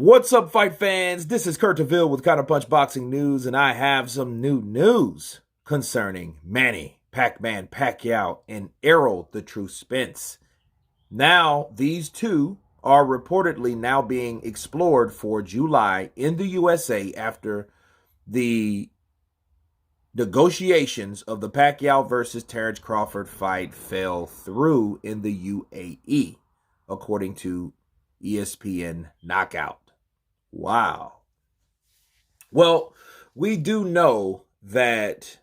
What's up, fight fans? This is Kurt DeVille with Counter Punch Boxing News, and I have some new news concerning Manny, Pac-Man Pacquiao, and Errol the True Spence. Now, these two are reportedly now being explored for July in the USA after the negotiations of the Pacquiao versus Terence Crawford fight fell through in the UAE, according to ESPN Knockout. Wow. Well, we do know that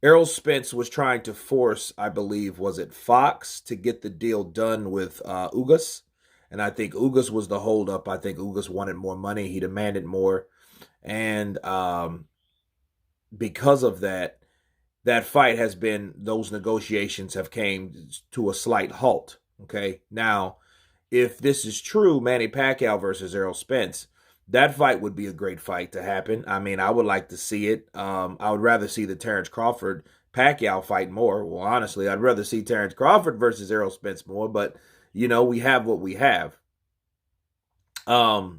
Errol Spence was trying to force, I believe, was it Fox, to get the deal done with Ugas. And I think Ugas was the holdup. I think Ugas wanted more money. He demanded more. And because of that, that fight has been, those negotiations have came to a slight halt. Okay. Now, if this is true, Manny Pacquiao versus Errol Spence, that fight would be a great fight to happen. I mean, I would like to see it. I would rather see the Terence Crawford Pacquiao fight more. Well, honestly, I'd rather see Terence Crawford versus Errol Spence more, but you know, we have what we have. I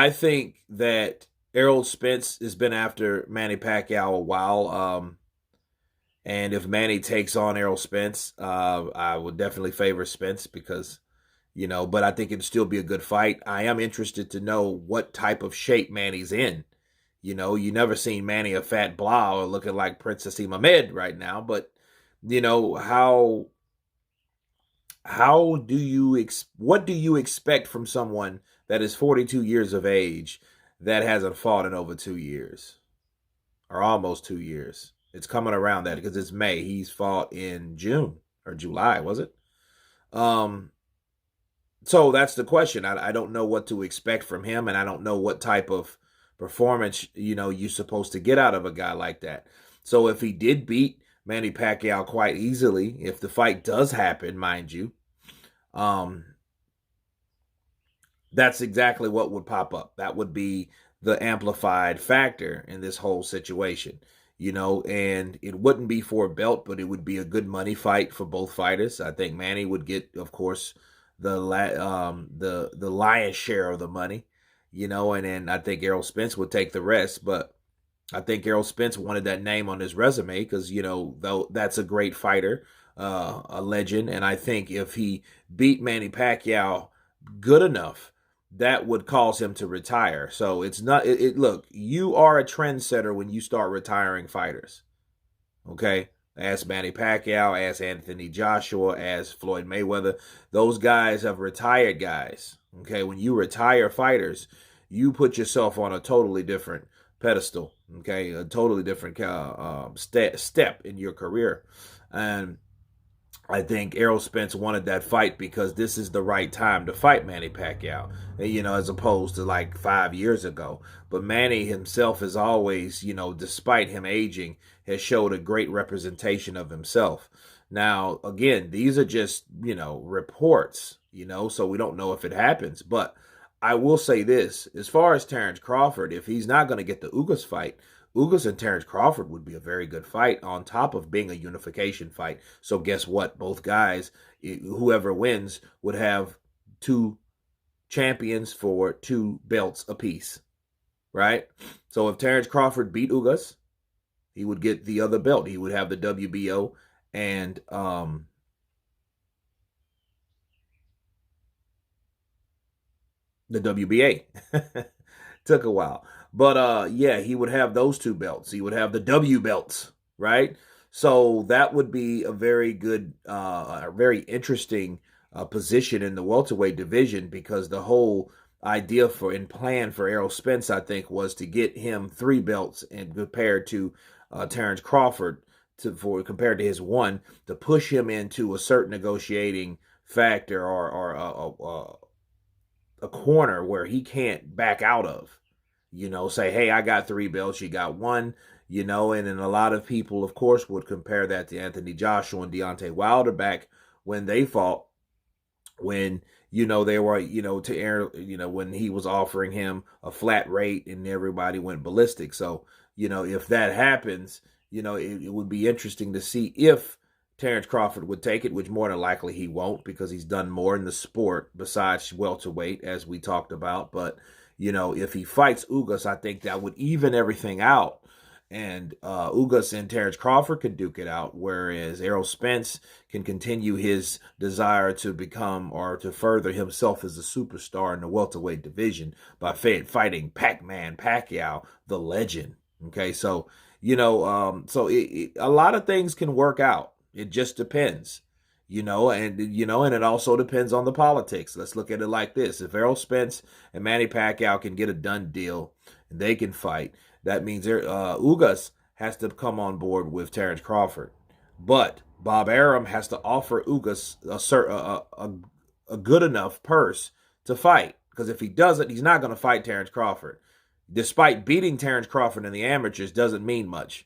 think that Errol Spence has been after Manny Pacquiao a while. And if Manny takes on Errol Spence, I would definitely favor Spence because, you know, but I think it'd still be a good fight. I am interested to know what type of shape Manny's in. You know, you never seen Manny a fat blah or looking like Princess Ahmed right now, but you know, what do you expect from someone that is 42 years of age that hasn't fought in over 2 years or almost 2 years? It's coming around that because it's May. He's fought in June or July, was it? So that's the question. I don't know what to expect from him, and I don't know what type of performance, you know, you're supposed to get out of a guy like that. So if he did beat Manny Pacquiao quite easily, if the fight does happen, mind you, that's exactly what would pop up. That would be the amplified factor in this whole situation. You know, and it wouldn't be for a belt, but it would be a good money fight for both fighters. I think Manny would get, of course, the lion's share of the money, you know, and then I think Errol Spence would take the rest. But I think Errol Spence wanted that name on his resume because, you know, though that's a great fighter, a legend, and I think if he beat Manny Pacquiao good enough, that would cause him to retire. So it's not, look, you are a trendsetter when you start retiring fighters. Okay? As Manny Pacquiao, as Anthony Joshua, as Floyd Mayweather. Those guys have retired guys. Okay? When you retire fighters, you put yourself on a totally different pedestal. Okay? A totally different step in your career. And I think Errol Spence wanted that fight because this is the right time to fight Manny Pacquiao, you know, as opposed to like 5 years ago. But Manny himself is always, you know, despite him aging, has showed a great representation of himself. Now, again, these are just, you know, reports, you know, so we don't know if it happens. But I will say this, as far as Terence Crawford, if he's not going to get the Ugas fight, Ugas and Terence Crawford would be a very good fight on top of being a unification fight. So guess what? Both guys, whoever wins, would have two champions for 2 belts apiece, right? So if Terence Crawford beat Ugas, he would get the other belt. He would have the WBO and the WBA. Took a while. But yeah, he would have those 2 belts. He would have the W belts, right? So that would be a very good, a very interesting position in the welterweight division because the whole idea for and plan for Errol Spence, I think, was to get him 3 belts and compared to Terence Crawford compared to his 1 to push him into a certain negotiating factor or a corner where he can't back out of. You know, say, hey, I got 3 belts, you got 1, you know, and then a lot of people, of course, would compare that to Anthony Joshua and Deontay Wilder back when they fought, when, you know, they were, you know, to air, you know, when he was offering him a flat rate and everybody went ballistic. So, you know, if that happens, you know, it would be interesting to see if Terence Crawford would take it, which more than likely he won't because he's done more in the sport besides welterweight, as we talked about. But, if he fights Ugas, I think that would even everything out. And Ugas and Terence Crawford could duke it out, whereas Errol Spence can continue his desire to become or to further himself as a superstar in the welterweight division by fighting Pac-Man Pacquiao, the legend. Okay, so a lot of things can work out. It just depends, and it also depends on the politics. Let's look at it like this: if Errol Spence and Manny Pacquiao can get a done deal and they can fight, that means Ugas has to come on board with Terence Crawford, but Bob Arum has to offer Ugas a good enough purse to fight. Because if he doesn't, he's not going to fight Terence Crawford. Despite beating Terence Crawford in the amateurs doesn't mean much.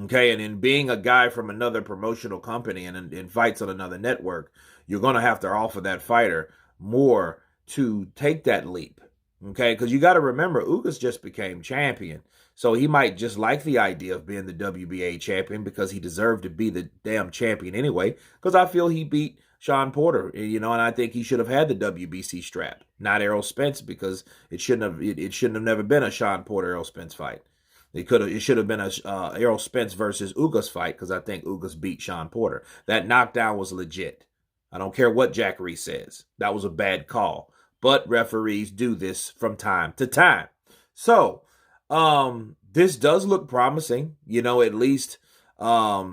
Okay, and in being a guy from another promotional company and in fights on another network, you're going to have to offer that fighter more to take that leap. Okay, because you got to remember, Ugas just became champion. So he might just like the idea of being the WBA champion because he deserved to be the damn champion anyway. Because I feel he beat Sean Porter, and I think he should have had the WBC strap, not Errol Spence, because it shouldn't have never been a Sean Porter Errol Spence fight. It should have been a Errol Spence versus Ugas fight because I think Ugas beat Sean Porter. That knockdown was legit. I don't care what Jack Reese says. That was a bad call. But referees do this from time to time. So, this does look promising. At least I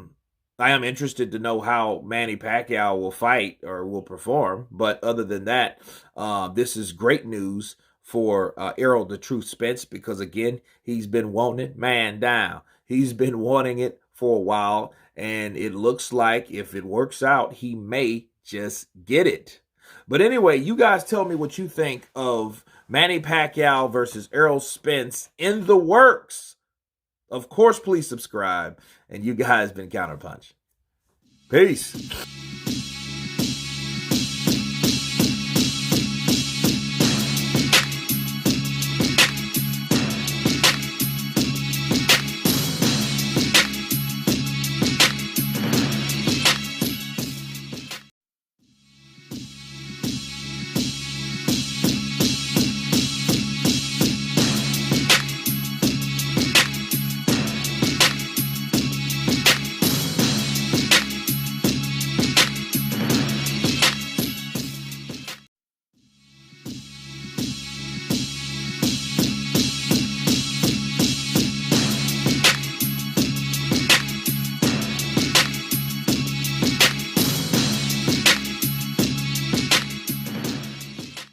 am interested to know how Manny Pacquiao will fight or will perform. But other than that, this is great news for Errol the Truth Spence because, again, he's been wanting it, man down. He's been wanting it for a while, and it looks like if it works out, he may just get it. But anyway, you guys tell me what you think of Manny Pacquiao versus Errol Spence in the works. Of course, please subscribe. And you guys been Counterpunch. Peace.